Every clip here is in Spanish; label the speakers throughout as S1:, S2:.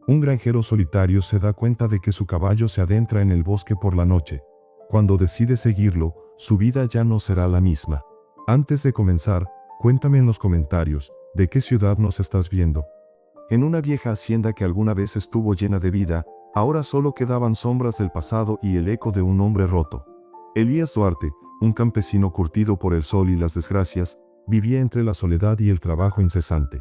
S1: Un granjero solitario se da cuenta de que su caballo se adentra en el bosque por la noche. Cuando decide seguirlo, su vida ya no será la misma. Antes de comenzar, cuéntame en los comentarios, ¿de qué ciudad nos estás viendo? En una vieja hacienda que alguna vez estuvo llena de vida, ahora solo quedaban sombras del pasado y el eco de un hombre roto. Elías Duarte, un campesino curtido por el sol y las desgracias, vivía entre la soledad y el trabajo incesante.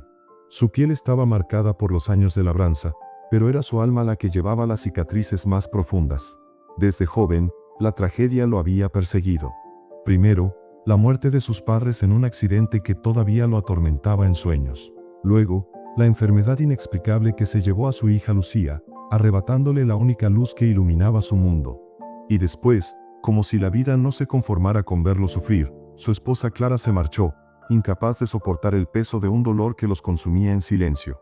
S1: Su piel estaba marcada por los años de labranza, pero era su alma la que llevaba las cicatrices más profundas. Desde joven, la tragedia lo había perseguido. Primero, la muerte de sus padres en un accidente que todavía lo atormentaba en sueños. Luego, la enfermedad inexplicable que se llevó a su hija Lucía, arrebatándole la única luz que iluminaba su mundo. Y después, como si la vida no se conformara con verlo sufrir, su esposa Clara se marchó, incapaz de soportar el peso de un dolor que los consumía en silencio.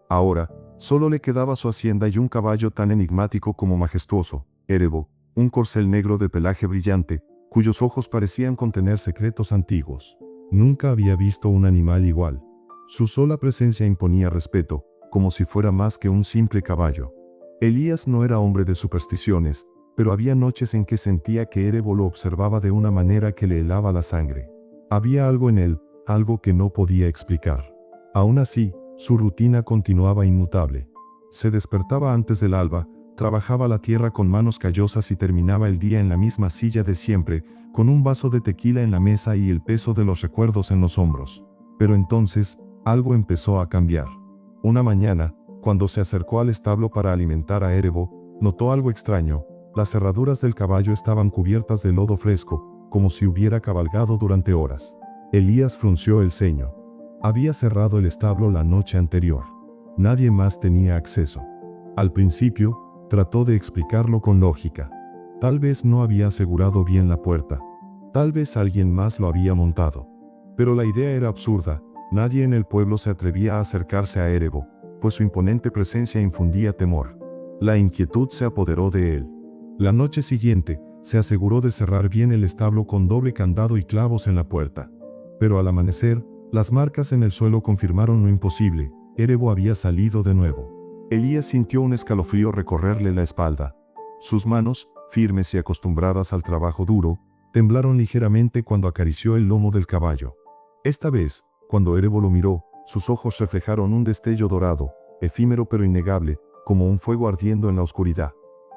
S1: Ahora, solo le quedaba su hacienda y un caballo tan enigmático como majestuoso, Erebo, un corcel negro de pelaje brillante, cuyos ojos parecían contener secretos antiguos. Nunca había visto un animal igual. Su sola presencia imponía respeto, como si fuera más que un simple caballo. Elías no era hombre de supersticiones, pero había noches en que sentía que Erebo lo observaba de una manera que le helaba la sangre. Había algo en él, algo que no podía explicar. Aún así, su rutina continuaba inmutable. Se despertaba antes del alba, trabajaba la tierra con manos callosas y terminaba el día en la misma silla de siempre, con un vaso de tequila en la mesa y el peso de los recuerdos en los hombros. Pero entonces, algo empezó a cambiar. Una mañana, cuando se acercó al establo para alimentar a Erebo, notó algo extraño. Las cerraduras del caballo estaban cubiertas de lodo fresco, como si hubiera cabalgado durante horas. Elías frunció el ceño. Había cerrado el establo la noche anterior. Nadie más tenía acceso. Al principio, trató de explicarlo con lógica. Tal vez no había asegurado bien la puerta. Tal vez alguien más lo había montado. Pero la idea era absurda. Nadie en el pueblo se atrevía a acercarse a Erebo, pues su imponente presencia infundía temor. La inquietud se apoderó de él. La noche siguiente, se aseguró de cerrar bien el establo con doble candado y clavos en la puerta. Pero al amanecer, las marcas en el suelo confirmaron lo imposible. Erebo había salido de nuevo. Elías sintió un escalofrío recorrerle la espalda. Sus manos, firmes y acostumbradas al trabajo duro, temblaron ligeramente cuando acarició el lomo del caballo. Esta vez, cuando Erebo lo miró, sus ojos reflejaron un destello dorado, efímero pero innegable, como un fuego ardiendo en la oscuridad.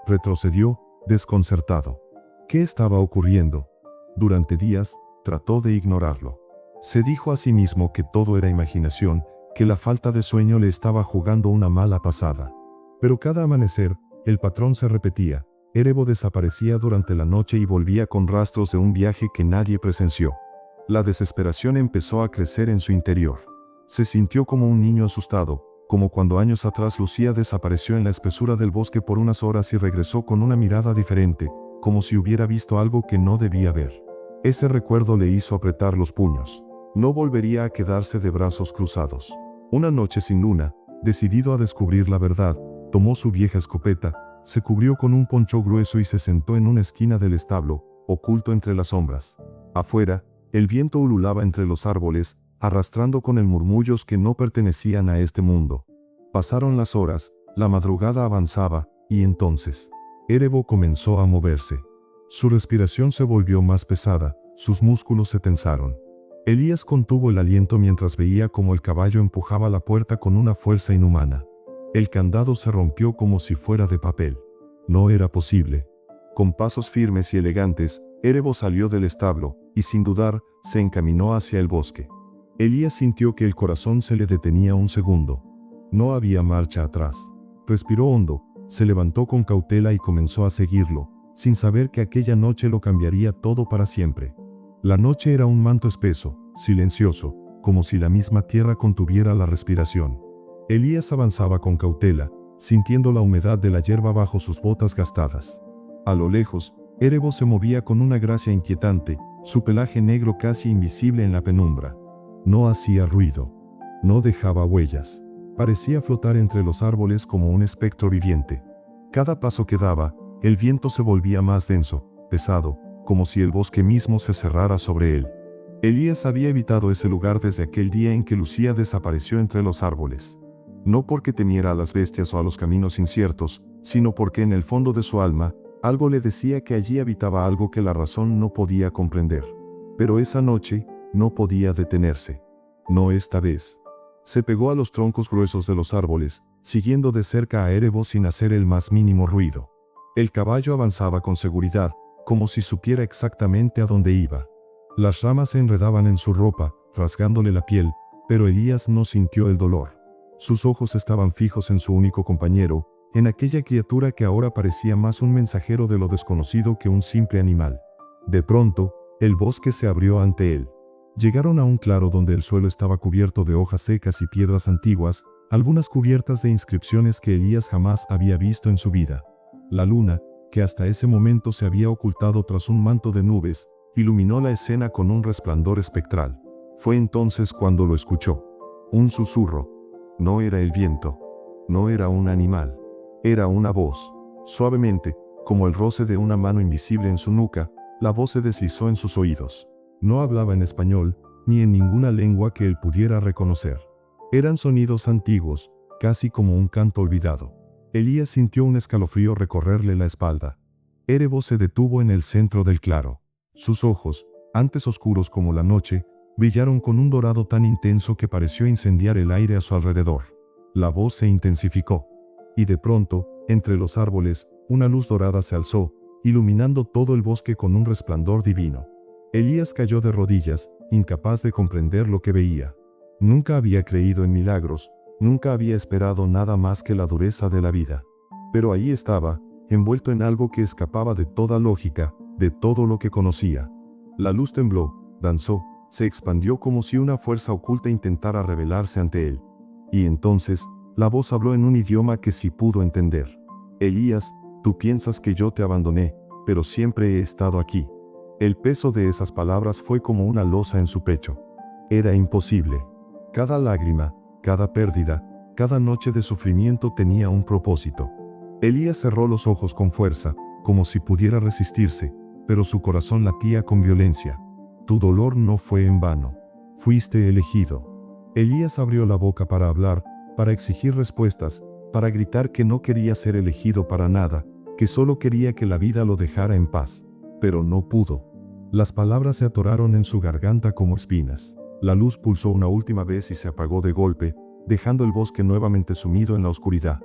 S1: Retrocedió, desconcertado. ¿Qué estaba ocurriendo? Durante días, trató de ignorarlo. Se dijo a sí mismo que todo era imaginación, que la falta de sueño le estaba jugando una mala pasada. Pero cada amanecer, el patrón se repetía. Erebo desaparecía durante la noche y volvía con rastros de un viaje que nadie presenció. La desesperación empezó a crecer en su interior. Se sintió como un niño asustado, como cuando años atrás Lucía desapareció en la espesura del bosque por unas horas y regresó con una mirada diferente, como si hubiera visto algo que no debía ver. Ese recuerdo le hizo apretar los puños. No volvería a quedarse de brazos cruzados. Una noche sin luna, decidido a descubrir la verdad, tomó su vieja escopeta, se cubrió con un poncho grueso y se sentó en una esquina del establo, oculto entre las sombras. Afuera, el viento ululaba entre los árboles, arrastrando con él murmullos que no pertenecían a este mundo. Pasaron las horas, la madrugada avanzaba, y entonces, Erebo comenzó a moverse. Su respiración se volvió más pesada, sus músculos se tensaron. Elías contuvo el aliento mientras veía cómo el caballo empujaba la puerta con una fuerza inhumana. El candado se rompió como si fuera de papel. No era posible. Con pasos firmes y elegantes, Erebo salió del establo, y sin dudar, se encaminó hacia el bosque. Elías sintió que el corazón se le detenía un segundo. No había marcha atrás. Respiró hondo, se levantó con cautela y comenzó a seguirlo, sin saber que aquella noche lo cambiaría todo para siempre. La noche era un manto espeso, silencioso, como si la misma tierra contuviera la respiración. Elías avanzaba con cautela, sintiendo la humedad de la hierba bajo sus botas gastadas. A lo lejos, Erebo se movía con una gracia inquietante, su pelaje negro casi invisible en la penumbra. No hacía ruido. No dejaba huellas. Parecía flotar entre los árboles como un espectro viviente. Cada paso que daba, el viento se volvía más denso, pesado, como si el bosque mismo se cerrara sobre él. Elías había evitado ese lugar desde aquel día en que Lucía desapareció entre los árboles. No porque temiera a las bestias o a los caminos inciertos, sino porque en el fondo de su alma, algo le decía que allí habitaba algo que la razón no podía comprender. Pero esa noche, no podía detenerse. No esta vez. Se pegó a los troncos gruesos de los árboles, siguiendo de cerca a Erebo sin hacer el más mínimo ruido. El caballo avanzaba con seguridad, como si supiera exactamente a dónde iba. Las ramas se enredaban en su ropa, rasgándole la piel, pero Elías no sintió el dolor. Sus ojos estaban fijos en su único compañero, en aquella criatura que ahora parecía más un mensajero de lo desconocido que un simple animal. De pronto, el bosque se abrió ante él. Llegaron a un claro donde el suelo estaba cubierto de hojas secas y piedras antiguas, algunas cubiertas de inscripciones que Elías jamás había visto en su vida. La luna, que hasta ese momento se había ocultado tras un manto de nubes, iluminó la escena con un resplandor espectral. Fue entonces cuando lo escuchó. Un susurro. No era el viento. No era un animal. Era una voz. Suavemente, como el roce de una mano invisible en su nuca, la voz se deslizó en sus oídos. No hablaba en español, ni en ninguna lengua que él pudiera reconocer. Eran sonidos antiguos, casi como un canto olvidado. Elías sintió un escalofrío recorrerle la espalda. Erebo se detuvo en el centro del claro. Sus ojos, antes oscuros como la noche, brillaron con un dorado tan intenso que pareció incendiar el aire a su alrededor. La voz se intensificó. Y de pronto, entre los árboles, una luz dorada se alzó, iluminando todo el bosque con un resplandor divino. Elías cayó de rodillas, incapaz de comprender lo que veía. Nunca había creído en milagros, nunca había esperado nada más que la dureza de la vida. Pero ahí estaba, envuelto en algo que escapaba de toda lógica, de todo lo que conocía. La luz tembló, danzó, se expandió como si una fuerza oculta intentara revelarse ante él. Y entonces, la voz habló en un idioma que sí pudo entender. Elías, tú piensas que yo te abandoné, pero siempre he estado aquí. El peso de esas palabras fue como una losa en su pecho. Era imposible. Cada lágrima, cada pérdida, cada noche de sufrimiento tenía un propósito. Elías cerró los ojos con fuerza, como si pudiera resistirse, pero su corazón latía con violencia. Tu dolor no fue en vano. Fuiste elegido. Elías abrió la boca para hablar, para exigir respuestas, para gritar que no quería ser elegido para nada, que solo quería que la vida lo dejara en paz. Pero no pudo. Las palabras se atoraron en su garganta como espinas. La luz pulsó una última vez y se apagó de golpe, dejando el bosque nuevamente sumido en la oscuridad.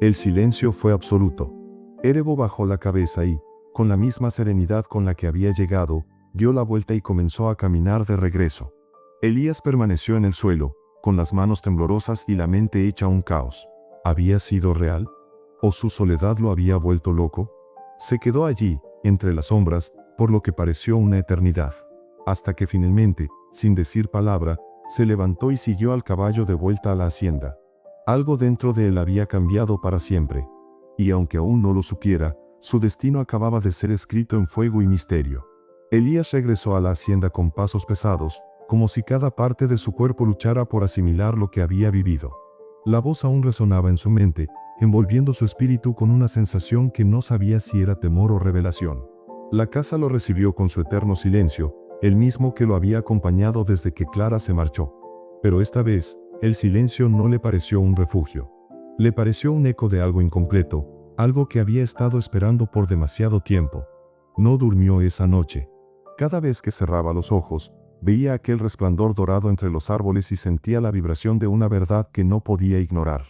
S1: El silencio fue absoluto. Erebo bajó la cabeza y, con la misma serenidad con la que había llegado, dio la vuelta y comenzó a caminar de regreso. Elías permaneció en el suelo, con las manos temblorosas y la mente hecha un caos. ¿Había sido real? ¿O su soledad lo había vuelto loco? Se quedó allí, entre las sombras, por lo que pareció una eternidad. Hasta que finalmente, sin decir palabra, se levantó y siguió al caballo de vuelta a la hacienda. Algo dentro de él había cambiado para siempre. Y aunque aún no lo supiera, su destino acababa de ser escrito en fuego y misterio. Elías regresó a la hacienda con pasos pesados, como si cada parte de su cuerpo luchara por asimilar lo que había vivido. La voz aún resonaba en su mente, envolviendo su espíritu con una sensación que no sabía si era temor o revelación. La casa lo recibió con su eterno silencio, el mismo que lo había acompañado desde que Clara se marchó. Pero esta vez, el silencio no le pareció un refugio. Le pareció un eco de algo incompleto, algo que había estado esperando por demasiado tiempo. No durmió esa noche. Cada vez que cerraba los ojos, veía aquel resplandor dorado entre los árboles y sentía la vibración de una verdad que no podía ignorar.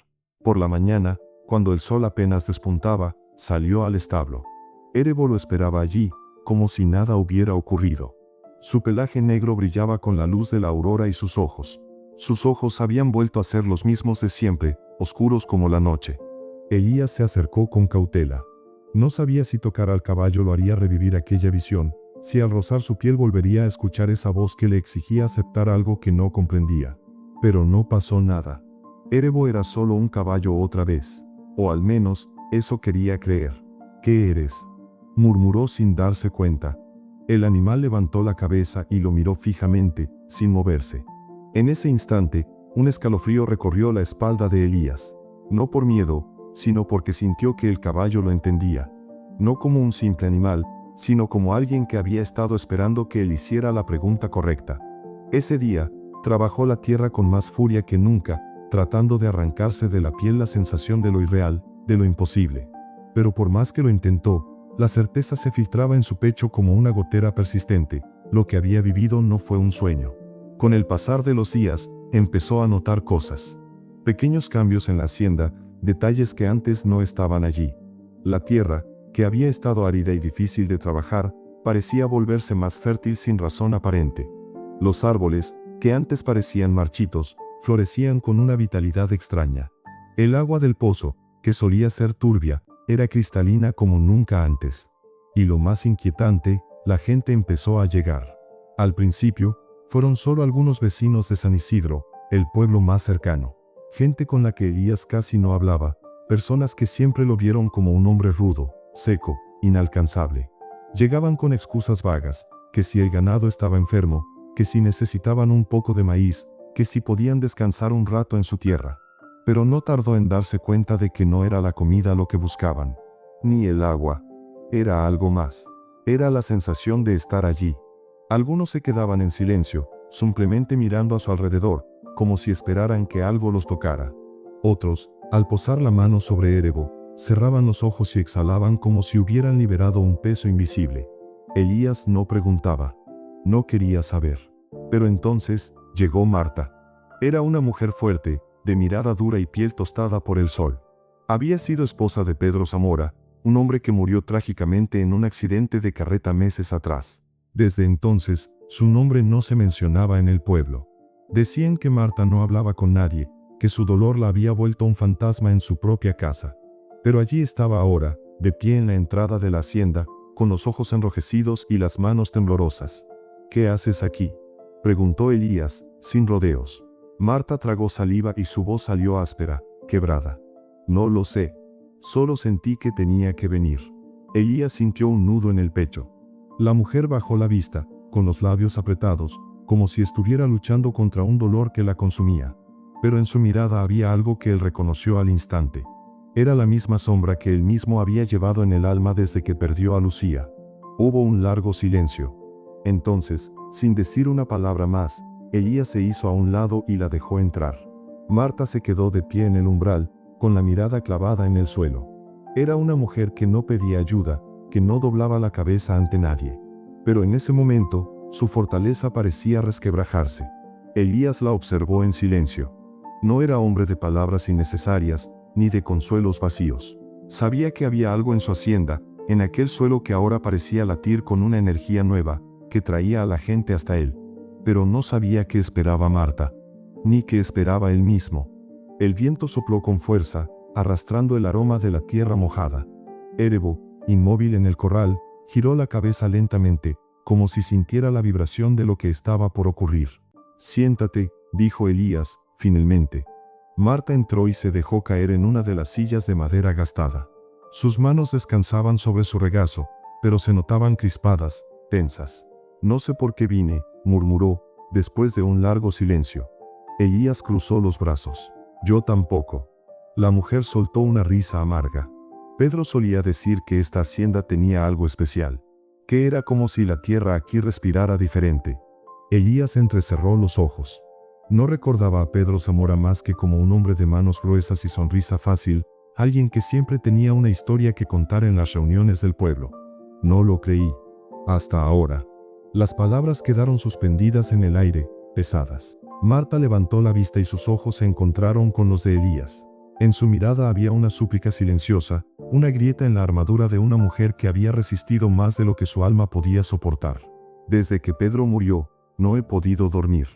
S1: Por la mañana, cuando el sol apenas despuntaba, salió al establo. Erebo lo esperaba allí, como si nada hubiera ocurrido. Su pelaje negro brillaba con la luz de la aurora y sus ojos habían vuelto a ser los mismos de siempre, oscuros como la noche. Elías se acercó con cautela. No sabía si tocar al caballo lo haría revivir aquella visión, si al rozar su piel volvería a escuchar esa voz que le exigía aceptar algo que no comprendía. Pero no pasó nada. Erebo era solo un caballo otra vez. O al menos, eso quería creer. ¿Qué eres?, murmuró sin darse cuenta. El animal levantó la cabeza y lo miró fijamente, sin moverse. En ese instante, un escalofrío recorrió la espalda de Elías. No por miedo, sino porque sintió que el caballo lo entendía. No como un simple animal, sino como alguien que había estado esperando que él hiciera la pregunta correcta. Ese día, trabajó la tierra con más furia que nunca, tratando de arrancarse de la piel la sensación de lo irreal, de lo imposible. Pero por más que lo intentó, la certeza se filtraba en su pecho como una gotera persistente. Lo que había vivido no fue un sueño. Con el pasar de los días, empezó a notar cosas. Pequeños cambios en la hacienda, detalles que antes no estaban allí. La tierra, que había estado árida y difícil de trabajar, parecía volverse más fértil sin razón aparente. Los árboles, que antes parecían marchitos, florecían con una vitalidad extraña. El agua del pozo, que solía ser turbia, era cristalina como nunca antes. Y lo más inquietante, la gente empezó a llegar. Al principio, fueron solo algunos vecinos de San Isidro, el pueblo más cercano. Gente con la que Elías casi no hablaba, personas que siempre lo vieron como un hombre rudo, seco, inalcanzable. Llegaban con excusas vagas, que si el ganado estaba enfermo, que si necesitaban un poco de maíz, que si podían descansar un rato en su tierra. Pero no tardó en darse cuenta de que no era la comida lo que buscaban, ni el agua. Era algo más. Era la sensación de estar allí. Algunos se quedaban en silencio, simplemente mirando a su alrededor, como si esperaran que algo los tocara. Otros, al posar la mano sobre Erebo, cerraban los ojos y exhalaban como si hubieran liberado un peso invisible. Elías no preguntaba. No quería saber. Pero entonces, llegó Marta. Era una mujer fuerte, de mirada dura y piel tostada por el sol. Había sido esposa de Pedro Zamora, un hombre que murió trágicamente en un accidente de carreta meses atrás. Desde entonces, su nombre no se mencionaba en el pueblo. Decían que Marta no hablaba con nadie, que su dolor la había vuelto un fantasma en su propia casa. Pero allí estaba ahora, de pie en la entrada de la hacienda, con los ojos enrojecidos y las manos temblorosas. «¿Qué haces aquí?», preguntó Elías, sin rodeos. Marta tragó saliva y su voz salió áspera, quebrada. «No lo sé. Solo sentí que tenía que venir». Elías sintió un nudo en el pecho. La mujer bajó la vista, con los labios apretados, como si estuviera luchando contra un dolor que la consumía. Pero en su mirada había algo que él reconoció al instante. Era la misma sombra que él mismo había llevado en el alma desde que perdió a Lucía. Hubo un largo silencio. Entonces, sin decir una palabra más, Elías se hizo a un lado y la dejó entrar. Marta se quedó de pie en el umbral, con la mirada clavada en el suelo. Era una mujer que no pedía ayuda, que no doblaba la cabeza ante nadie. Pero en ese momento, su fortaleza parecía resquebrajarse. Elías la observó en silencio. No era hombre de palabras innecesarias, ni de consuelos vacíos. Sabía que había algo en su hacienda, en aquel suelo que ahora parecía latir con una energía nueva, que traía a la gente hasta él. Pero no sabía qué esperaba Marta, ni qué esperaba él mismo. El viento sopló con fuerza, arrastrando el aroma de la tierra mojada. Erebo, inmóvil en el corral, giró la cabeza lentamente, como si sintiera la vibración de lo que estaba por ocurrir. «Siéntate», dijo Elías, finalmente. Marta entró y se dejó caer en una de las sillas de madera gastada. Sus manos descansaban sobre su regazo, pero se notaban crispadas, tensas. «No sé por qué vine», murmuró, después de un largo silencio. Elías cruzó los brazos. «Yo tampoco». La mujer soltó una risa amarga. Pedro solía decir que esta hacienda tenía algo especial, que era como si la tierra aquí respirara diferente. Elías entrecerró los ojos. No recordaba a Pedro Zamora más que como un hombre de manos gruesas y sonrisa fácil, alguien que siempre tenía una historia que contar en las reuniones del pueblo. No lo creí. Hasta ahora. Las palabras quedaron suspendidas en el aire, pesadas. Marta levantó la vista y sus ojos se encontraron con los de Elías. En su mirada había una súplica silenciosa, una grieta en la armadura de una mujer que había resistido más de lo que su alma podía soportar. «Desde que Pedro murió, no he podido dormir.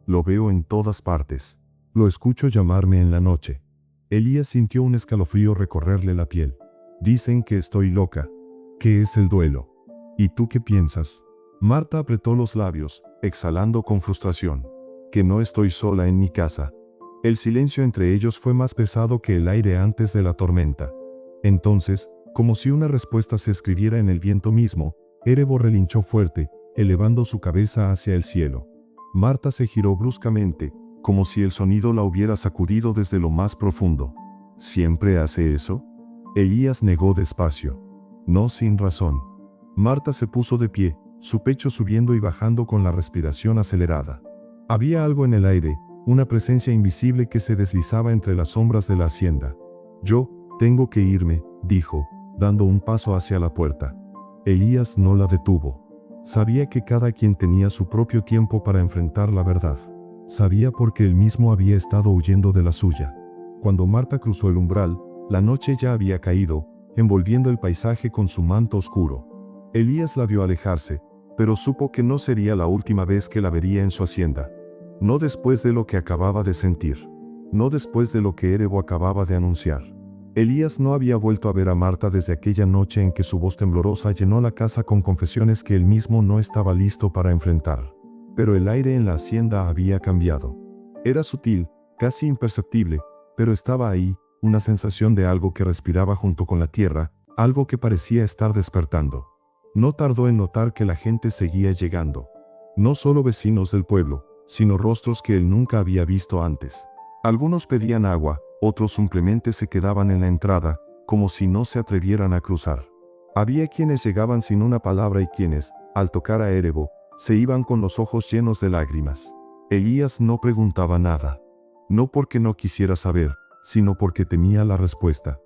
S1: Lo veo en todas partes. Lo escucho llamarme en la noche». Elías sintió un escalofrío recorrerle la piel. «Dicen que estoy loca. ¿Qué es el duelo? ¿Y tú qué piensas?». Marta apretó los labios, exhalando con frustración. «Que no estoy sola en mi casa». El silencio entre ellos fue más pesado que el aire antes de la tormenta. Entonces, como si una respuesta se escribiera en el viento mismo, Erebo relinchó fuerte, elevando su cabeza hacia el cielo. Marta se giró bruscamente, como si el sonido la hubiera sacudido desde lo más profundo. «¿Siempre hace eso?». Elías negó despacio. «No sin razón». Marta se puso de pie, su pecho subiendo y bajando con la respiración acelerada. Había algo en el aire, una presencia invisible que se deslizaba entre las sombras de la hacienda. Yo, tengo que irme, dijo, dando un paso hacia la puerta. Elías no la detuvo. Sabía que cada quien tenía su propio tiempo para enfrentar la verdad. Sabía porque él mismo había estado huyendo de la suya. Cuando Marta cruzó el umbral, la noche ya había caído, envolviendo el paisaje con su manto oscuro. Elías la vio alejarse, pero supo que no sería la última vez que la vería en su hacienda. No después de lo que acababa de sentir. No después de lo que Erebo acababa de anunciar. Elías no había vuelto a ver a Marta desde aquella noche en que su voz temblorosa llenó la casa con confesiones que él mismo no estaba listo para enfrentar. Pero el aire en la hacienda había cambiado. Era sutil, casi imperceptible, pero estaba ahí, una sensación de algo que respiraba junto con la tierra, algo que parecía estar despertando. No tardó en notar que la gente seguía llegando. No solo vecinos del pueblo, sino rostros que él nunca había visto antes. Algunos pedían agua, otros simplemente se quedaban en la entrada, como si no se atrevieran a cruzar. Había quienes llegaban sin una palabra y quienes, al tocar a Erebo, se iban con los ojos llenos de lágrimas. Elías no preguntaba nada. No porque no quisiera saber, sino porque temía la respuesta.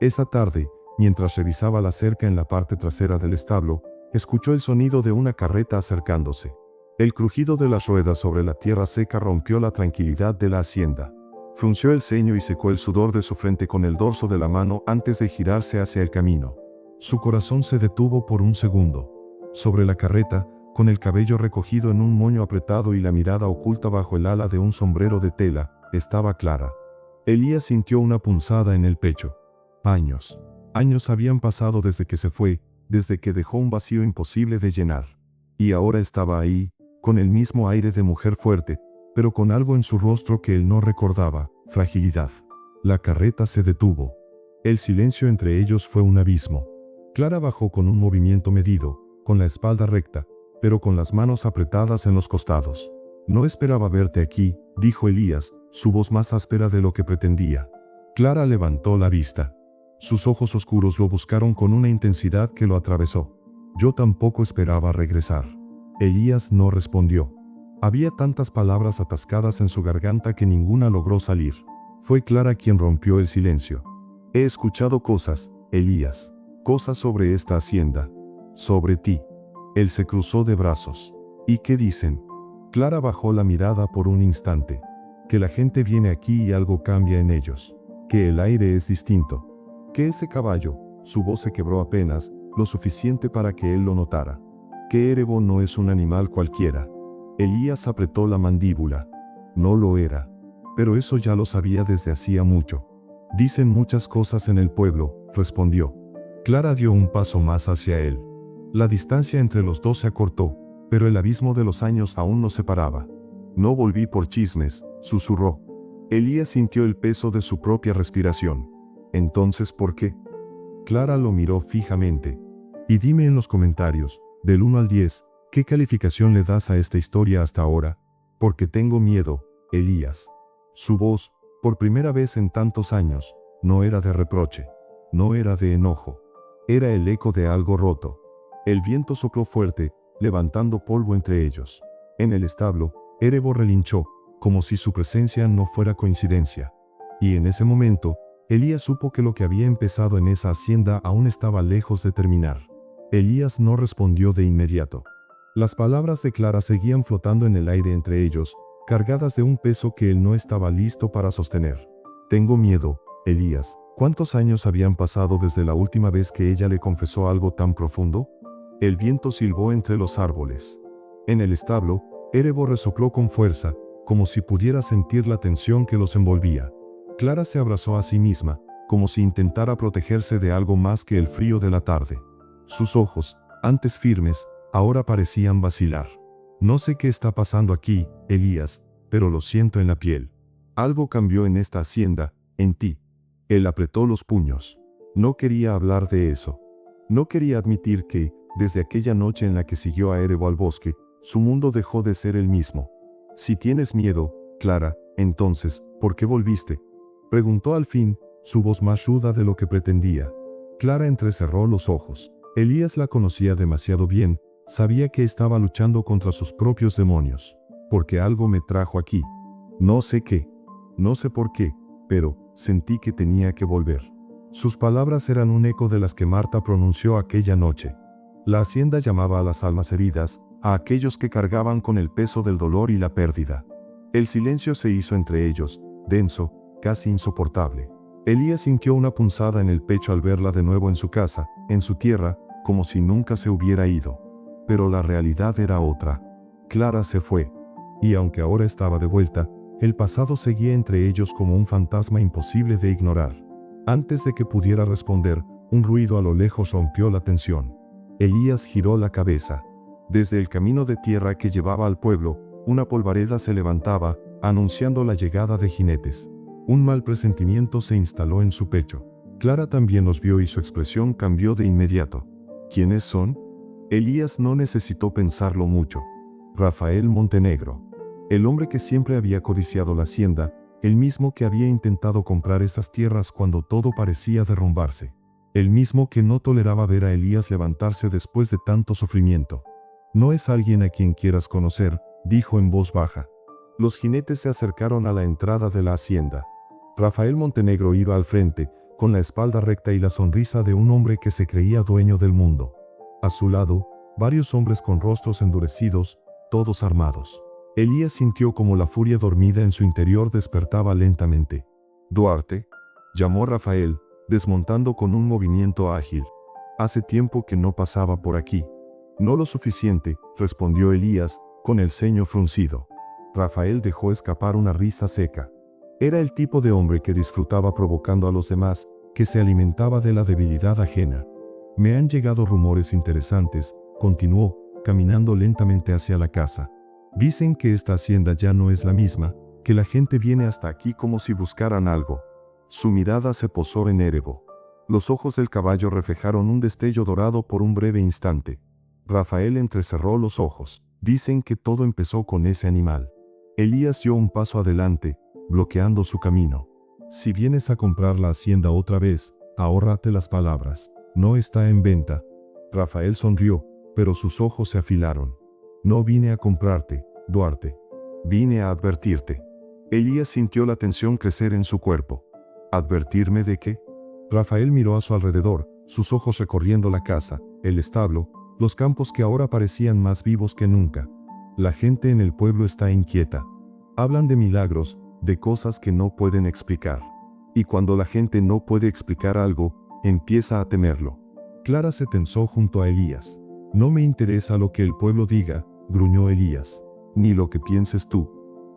S1: Esa tarde, mientras revisaba la cerca en la parte trasera del establo, escuchó el sonido de una carreta acercándose. El crujido de las ruedas sobre la tierra seca rompió la tranquilidad de la hacienda. Frunció el ceño y secó el sudor de su frente con el dorso de la mano antes de girarse hacia el camino. Su corazón se detuvo por un segundo. Sobre la carreta, con el cabello recogido en un moño apretado y la mirada oculta bajo el ala de un sombrero de tela, estaba Clara. Elías sintió una punzada en el pecho. Años habían pasado desde que se fue, desde que dejó un vacío imposible de llenar. Y ahora estaba ahí, con el mismo aire de mujer fuerte, pero con algo en su rostro que él no recordaba, fragilidad. La carreta se detuvo. El silencio entre ellos fue un abismo. Clara bajó con un movimiento medido, con la espalda recta, pero con las manos apretadas en los costados. No esperaba verte aquí, dijo Elías, su voz más áspera de lo que pretendía. Clara levantó la vista. Sus ojos oscuros lo buscaron con una intensidad que lo atravesó. Yo tampoco esperaba regresar. Elías no respondió. Había tantas palabras atascadas en su garganta que ninguna logró salir. Fue Clara quien rompió el silencio. He escuchado cosas, Elías. Cosas sobre esta hacienda. Sobre ti. Él se cruzó de brazos. ¿Y qué dicen? Clara bajó la mirada por un instante. Que la gente viene aquí y algo cambia en ellos. Que el aire es distinto. Que ese caballo, su voz se quebró apenas, lo suficiente para que él lo notara. Que Erebo no es un animal cualquiera. Elías apretó la mandíbula. No lo era. Pero eso ya lo sabía desde hacía mucho. Dicen muchas cosas en el pueblo, respondió. Clara dio un paso más hacia él. La distancia entre los dos se acortó, pero el abismo de los años aún nos separaba. No volví por chismes, susurró. Elías sintió el peso de su propia respiración. Entonces, ¿por qué? Clara lo miró fijamente. Y dime en los comentarios, del 1 al 10, ¿qué calificación le das a esta historia hasta ahora? Porque tengo miedo, Elías. Su voz, por primera vez en tantos años, no era de reproche. No era de enojo. Era el eco de algo roto. El viento sopló fuerte, levantando polvo entre ellos. En el establo, Erebo relinchó, como si su presencia no fuera coincidencia. Y en ese momento, Elías supo que lo que había empezado en esa hacienda aún estaba lejos de terminar. Elías no respondió de inmediato. Las palabras de Clara seguían flotando en el aire entre ellos, cargadas de un peso que él no estaba listo para sostener. Tengo miedo, Elías. ¿Cuántos años habían pasado desde la última vez que ella le confesó algo tan profundo? El viento silbó entre los árboles. En el establo, Erebo resopló con fuerza, como si pudiera sentir la tensión que los envolvía. Clara se abrazó a sí misma, como si intentara protegerse de algo más que el frío de la tarde. Sus ojos, antes firmes, ahora parecían vacilar. No sé qué está pasando aquí, Elías, pero lo siento en la piel. Algo cambió en esta hacienda, en ti. Él apretó los puños. No quería hablar de eso. No quería admitir que, desde aquella noche en la que siguió a Erebo al bosque, su mundo dejó de ser el mismo. Si tienes miedo, Clara, entonces, ¿por qué volviste? Preguntó al fin, su voz más ruda de lo que pretendía. Clara entrecerró los ojos. Elías la conocía demasiado bien, sabía que estaba luchando contra sus propios demonios. Porque algo me trajo aquí. No sé qué, no sé por qué, pero sentí que tenía que volver. Sus palabras eran un eco de las que Marta pronunció aquella noche. La hacienda llamaba a las almas heridas, a aquellos que cargaban con el peso del dolor y la pérdida. El silencio se hizo entre ellos, denso, casi insoportable. Elías sintió una punzada en el pecho al verla de nuevo en su casa, en su tierra, como si nunca se hubiera ido. Pero la realidad era otra. Clara se fue. Y aunque ahora estaba de vuelta, el pasado seguía entre ellos como un fantasma imposible de ignorar. Antes de que pudiera responder, un ruido a lo lejos rompió la tensión. Elías giró la cabeza. Desde el camino de tierra que llevaba al pueblo, una polvareda se levantaba, anunciando la llegada de jinetes. Un mal presentimiento se instaló en su pecho. Clara también los vio y su expresión cambió de inmediato. ¿Quiénes son? Elías no necesitó pensarlo mucho. Rafael Montenegro. El hombre que siempre había codiciado la hacienda, el mismo que había intentado comprar esas tierras cuando todo parecía derrumbarse. El mismo que no toleraba ver a Elías levantarse después de tanto sufrimiento. No es alguien a quien quieras conocer, dijo en voz baja. Los jinetes se acercaron a la entrada de la hacienda. Rafael Montenegro iba al frente, con la espalda recta y la sonrisa de un hombre que se creía dueño del mundo. A su lado, varios hombres con rostros endurecidos, todos armados. Elías sintió como la furia dormida en su interior despertaba lentamente. «Duarte», llamó Rafael, desmontando con un movimiento ágil. «Hace tiempo que no pasaba por aquí». «No lo suficiente», respondió Elías, con el ceño fruncido. Rafael dejó escapar una risa seca. Era el tipo de hombre que disfrutaba provocando a los demás, que se alimentaba de la debilidad ajena. «Me han llegado rumores interesantes», continuó, caminando lentamente hacia la casa. «Dicen que esta hacienda ya no es la misma, que la gente viene hasta aquí como si buscaran algo». Su mirada se posó en Erebo. Los ojos del caballo reflejaron un destello dorado por un breve instante. Rafael entrecerró los ojos. «Dicen que todo empezó con ese animal». Elías dio un paso adelante, bloqueando su camino. «Si vienes a comprar la hacienda otra vez, ahórrate las palabras. No está en venta». Rafael sonrió, pero sus ojos se afilaron. «No vine a comprarte, Duarte. Vine a advertirte». Elías sintió la tensión crecer en su cuerpo. «¿Advertirme de qué?» Rafael miró a su alrededor, sus ojos recorriendo la casa, el establo, los campos que ahora parecían más vivos que nunca. «La gente en el pueblo está inquieta. Hablan de milagros, de cosas que no pueden explicar. Y cuando la gente no puede explicar algo, empieza a temerlo». Clara se tensó junto a Elías. «No me interesa lo que el pueblo diga», gruñó Elías. «Ni lo que pienses tú».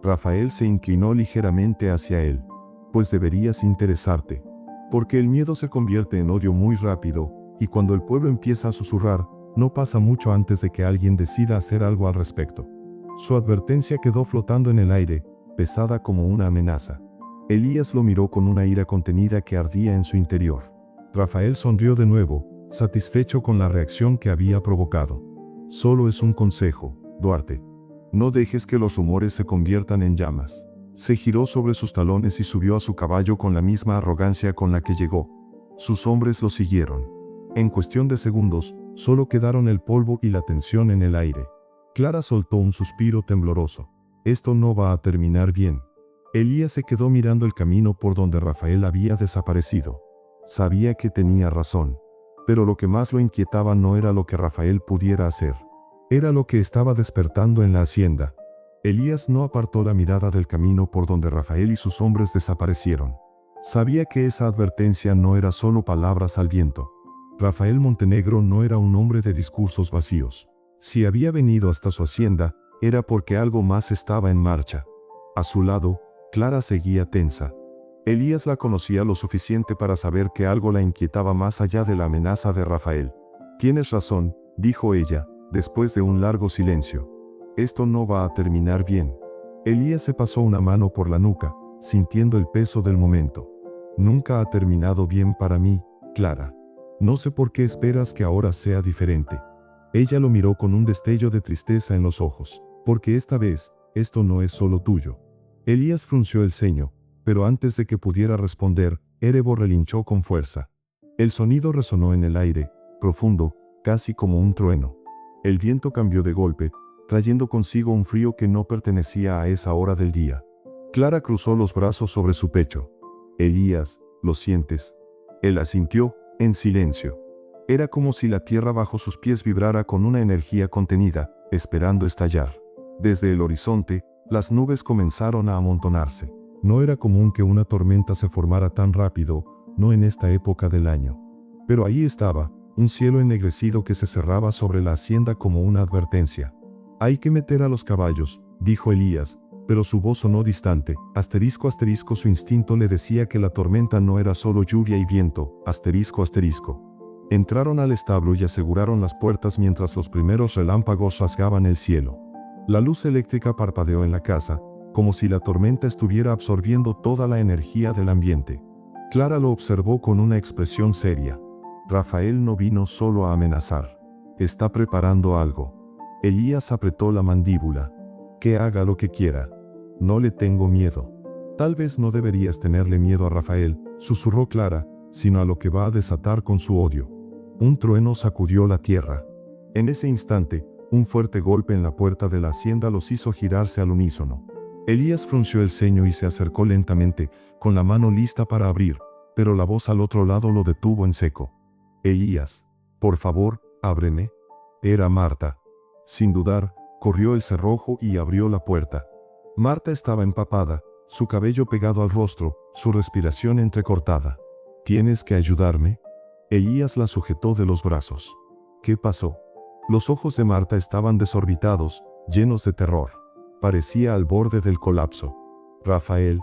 S1: Rafael se inclinó ligeramente hacia él. «Pues deberías interesarte. Porque el miedo se convierte en odio muy rápido, y cuando el pueblo empieza a susurrar, no pasa mucho antes de que alguien decida hacer algo al respecto». Su advertencia quedó flotando en el aire, pesada como una amenaza. Elías lo miró con una ira contenida que ardía en su interior. Rafael sonrió de nuevo, satisfecho con la reacción que había provocado. «Solo es un consejo, Duarte. No dejes que los rumores se conviertan en llamas». Se giró sobre sus talones y subió a su caballo con la misma arrogancia con la que llegó. Sus hombres lo siguieron. En cuestión de segundos, solo quedaron el polvo y la tensión en el aire. Clara soltó un suspiro tembloroso. «Esto no va a terminar bien». Elías se quedó mirando el camino por donde Rafael había desaparecido. Sabía que tenía razón. Pero lo que más lo inquietaba no era lo que Rafael pudiera hacer. Era lo que estaba despertando en la hacienda. Elías no apartó la mirada del camino por donde Rafael y sus hombres desaparecieron. Sabía que esa advertencia no era solo palabras al viento. Rafael Montenegro no era un hombre de discursos vacíos. Si había venido hasta su hacienda, era porque algo más estaba en marcha. A su lado, Clara seguía tensa. Elías la conocía lo suficiente para saber que algo la inquietaba más allá de la amenaza de Rafael. «Tienes razón», dijo ella, después de un largo silencio. «Esto no va a terminar bien». Elías se pasó una mano por la nuca, sintiendo el peso del momento. «Nunca ha terminado bien para mí, Clara. No sé por qué esperas que ahora sea diferente». Ella lo miró con un destello de tristeza en los ojos. «Porque esta vez, esto no es solo tuyo». Elías frunció el ceño, pero antes de que pudiera responder, Erebo relinchó con fuerza. El sonido resonó en el aire, profundo, casi como un trueno. El viento cambió de golpe, trayendo consigo un frío que no pertenecía a esa hora del día. Clara cruzó los brazos sobre su pecho. Elías, ¿lo sientes? Él asintió, en silencio. Era como si la tierra bajo sus pies vibrara con una energía contenida, esperando estallar. Desde el horizonte, las nubes comenzaron a amontonarse. No era común que una tormenta se formara tan rápido, no en esta época del año. Pero ahí estaba, un cielo ennegrecido que se cerraba sobre la hacienda como una advertencia. «Hay que meter a los caballos», dijo Elías, pero su voz sonó distante. Asterisco asterisco, su instinto le decía que la tormenta no era solo lluvia y viento. Asterisco asterisco. Entraron al establo y aseguraron las puertas mientras los primeros relámpagos rasgaban el cielo. La luz eléctrica parpadeó en la casa, como si la tormenta estuviera absorbiendo toda la energía del ambiente. Clara lo observó con una expresión seria. Rafael no vino solo a amenazar. Está preparando algo. Elías apretó la mandíbula. Que haga lo que quiera. No le tengo miedo. Tal vez no deberías tenerle miedo a Rafael, susurró Clara, sino a lo que va a desatar con su odio. Un trueno sacudió la tierra. En ese instante, un fuerte golpe en la puerta de la hacienda los hizo girarse al unísono. Elías frunció el ceño y se acercó lentamente, con la mano lista para abrir, pero la voz al otro lado lo detuvo en seco. «Elías, por favor, ábreme». Era Marta. Sin dudar, corrió el cerrojo y abrió la puerta. Marta estaba empapada, su cabello pegado al rostro, su respiración entrecortada. «¿Tienes que ayudarme?» Elías la sujetó de los brazos. ¿Qué pasó? Los ojos de Marta estaban desorbitados, llenos de terror. Parecía al borde del colapso. «Rafael»,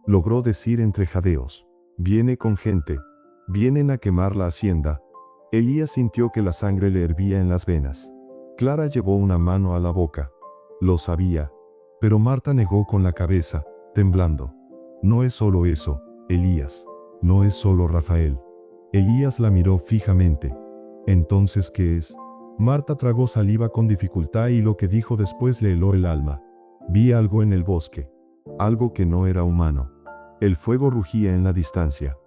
S1: logró decir entre jadeos. «Viene con gente. Vienen a quemar la hacienda». Elías sintió que la sangre le hervía en las venas. Clara llevó una mano a la boca. Lo sabía. Pero Marta negó con la cabeza, temblando. «No es solo eso, Elías. No es solo Rafael». Elías la miró fijamente. «¿Entonces qué es?» Marta tragó saliva con dificultad y lo que dijo después le heló el alma. «Vi algo en el bosque. Algo que no era humano». El fuego rugía en la distancia.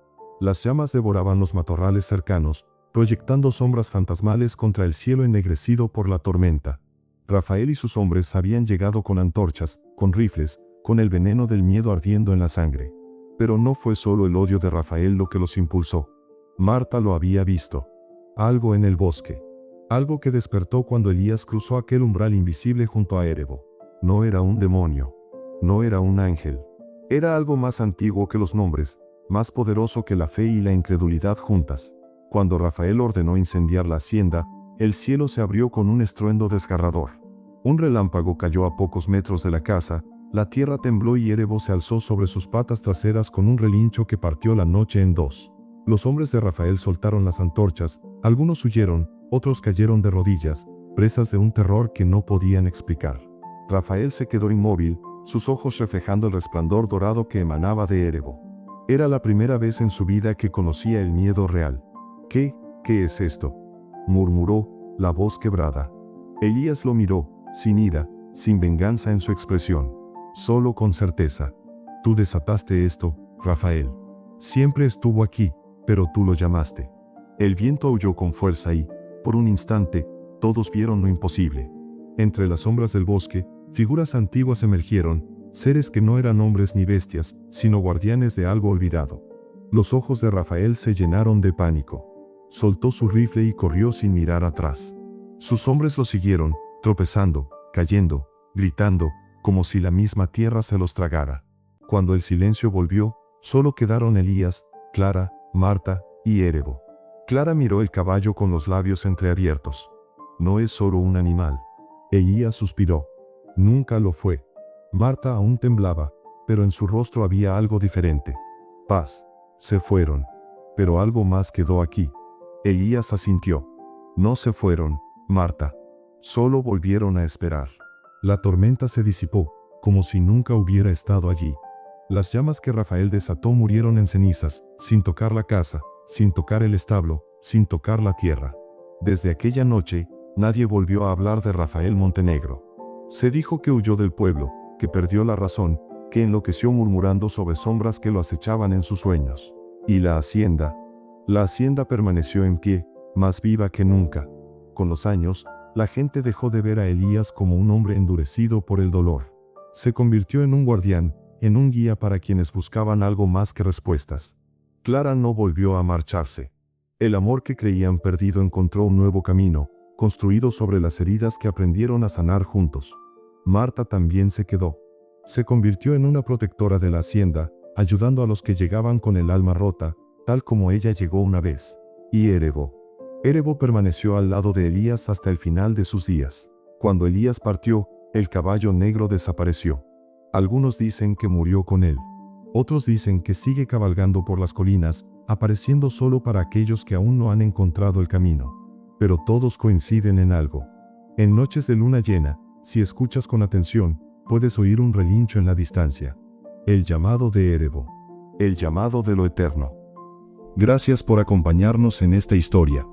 S1: Las llamas devoraban los matorrales cercanos, proyectando sombras fantasmales contra el cielo ennegrecido por la tormenta. Rafael y sus hombres habían llegado con antorchas, con rifles, con el veneno del miedo ardiendo en la sangre. Pero no fue solo el odio de Rafael lo que los impulsó. Marta lo había visto. Algo en el bosque. Algo que despertó cuando Elías cruzó aquel umbral invisible junto a Erebo. No era un demonio. No era un ángel. Era algo más antiguo que los nombres, más poderoso que la fe y la incredulidad juntas. Cuando Rafael ordenó incendiar la hacienda, el cielo se abrió con un estruendo desgarrador. Un relámpago cayó a pocos metros de la casa, la tierra tembló y Erebo se alzó sobre sus patas traseras con un relincho que partió la noche en dos. Los hombres de Rafael soltaron las antorchas, algunos huyeron, otros cayeron de rodillas, presas de un terror que no podían explicar. Rafael se quedó inmóvil, sus ojos reflejando el resplandor dorado que emanaba de Erebo. Era la primera vez en su vida que conocía el miedo real. «¿Qué es esto?», murmuró, la voz quebrada. Elías lo miró, sin ira, sin venganza en su expresión, solo con certeza. «Tú desataste esto, Rafael. Siempre estuvo aquí, pero tú lo llamaste». El viento aulló con fuerza y, por un instante, todos vieron lo imposible. Entre las sombras del bosque, figuras antiguas emergieron, seres que no eran hombres ni bestias, sino guardianes de algo olvidado. Los ojos de Rafael se llenaron de pánico. Soltó su rifle y corrió sin mirar atrás. Sus hombres lo siguieron, tropezando, cayendo, gritando, como si la misma tierra se los tragara. Cuando el silencio volvió, solo quedaron Elías, Clara, Marta y Erebo. Clara miró el caballo con los labios entreabiertos. «No es solo un animal». Elías suspiró. «Nunca lo fue». Marta aún temblaba, pero en su rostro había algo diferente. «Paz». Se fueron. Pero algo más quedó aquí. Elías asintió. «No se fueron, Marta. Solo volvieron a esperar». La tormenta se disipó, como si nunca hubiera estado allí. Las llamas que Rafael desató murieron en cenizas, sin tocar la casa, sin tocar el establo, sin tocar la tierra. Desde aquella noche, nadie volvió a hablar de Rafael Montenegro. Se dijo que huyó del pueblo, que perdió la razón, que enloqueció murmurando sobre sombras que lo acechaban en sus sueños. Y la hacienda. La hacienda permaneció en pie, más viva que nunca. Con los años, la gente dejó de ver a Elías como un hombre endurecido por el dolor. Se convirtió en un guardián, en un guía para quienes buscaban algo más que respuestas. Clara no volvió a marcharse. El amor que creían perdido encontró un nuevo camino, construido sobre las heridas que aprendieron a sanar juntos. Marta también se quedó. Se convirtió en una protectora de la hacienda, ayudando a los que llegaban con el alma rota, tal como ella llegó una vez. Y Erebo permaneció al lado de Elías hasta el final de sus días. Cuando Elías partió, el caballo negro desapareció. Algunos dicen que murió con él. Otros dicen que sigue cabalgando por las colinas, apareciendo solo para aquellos que aún no han encontrado el camino. Pero todos coinciden en algo. En noches de luna llena, si escuchas con atención, puedes oír un relincho en la distancia. El llamado de Erebo. El llamado de lo eterno. Gracias por acompañarnos en esta historia.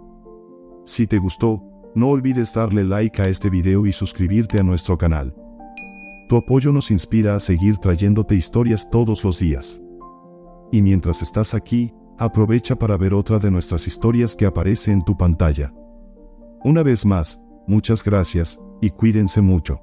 S1: Si te gustó, no olvides darle like a este video y suscribirte a nuestro canal. Tu apoyo nos inspira a seguir trayéndote historias todos los días. Y mientras estás aquí, aprovecha para ver otra de nuestras historias que aparece en tu pantalla. Una vez más, muchas gracias, y cuídense mucho.